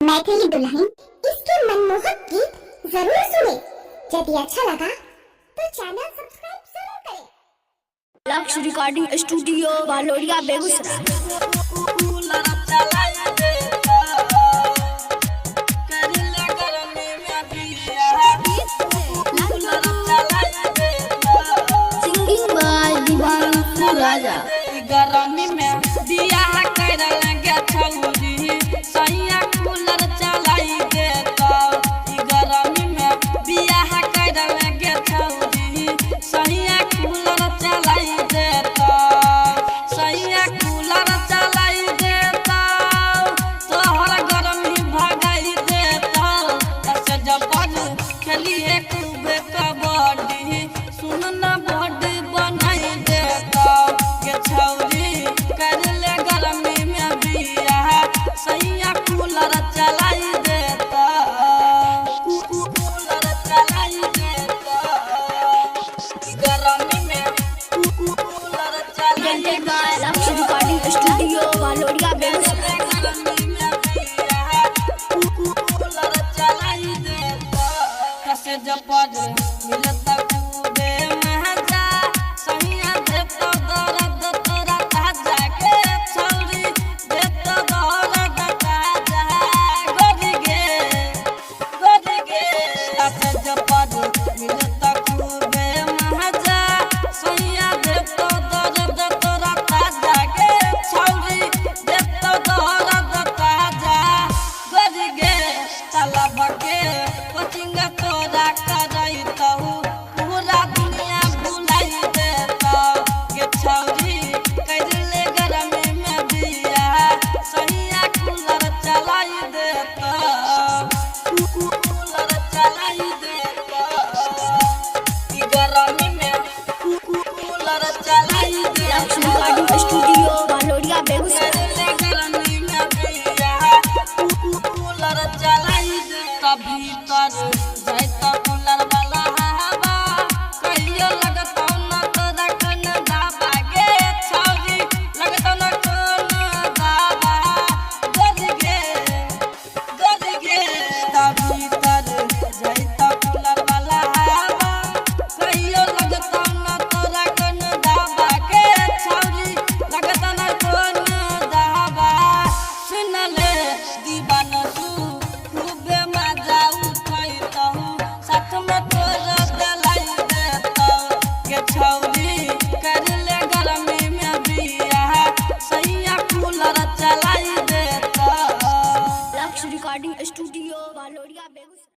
मैथिली दुल्हन इसके मनमोहक गीत जरूर सुने। यदि अच्छा लगा तो चैनल सब्सक्राइब जरूर करें। Lakshya recording studio Bhalodiya Begusarai. Singing by Divanshu Raja. गर्मी में बियाह कर लगे छौरी सैया कूलर चलाई देता। गर्मी में बियाह कर लगे छौरी सैया कूलर चलाई देता। सैया कूलर चलाई देता तोहर गर्मी भगाई देता। ऐसे जब खेलिए खूब कबड्डी सुन न बॉडी बनाई देता। के छौरी कर ले गर्मी में बियाह सैया कूलर चलाई देता। कूलर चलाई देता गर्मी में कूलर चलाई देता। लक्ष्य रिकॉर्डिंग स्टूडियो भालोड़िया बेगूसराय। गर्मी में बियाह कूलर चलाई देता। कैसे जब मिलता खूबे महजा सैया देता दर्द तोरा ताजा के छौरी देता दर्द ताजा गोरी गे कैसे जब मिलता खूबे महजा सैया देता दर्द तोरा ताजा के छौरी देता दर्द ताजा गोरी गे तलब के कोचिंग तोरा करैतहु पूरा दुनिया भुलाई देता। के छौरी कर ले गर्मी में बियाह सैया कूलर चलाई देता। कूलर चलाई देता गर्मी में कूलर चलाई देता। लक्ष्य रिकॉर्डिंग स्टूडियो भालोड़िया बेगूसराय। गर्मी में बियाह कूलर चलाई देता। भीतर जाता कूलर वाला हवा कहियो लगता न तोरा कन दाबा गे छौरी लगता न कन दाबा गोरी गे भीतर जाता कूलर वाला हवा कहियो लगता न तोरा कन दाबा गे छौरी लगता न कन दाबा। सुन ले दीवानसु खूबे मजा उठैतहु साथ में तोरा दिलाई देता। के छौरी कर ले गर्मी में बियाह सैया कूलर चलाई देता। लक्ष्य रिकॉर्डिंग स्टूडियो भालोड़िया बेगूसराय।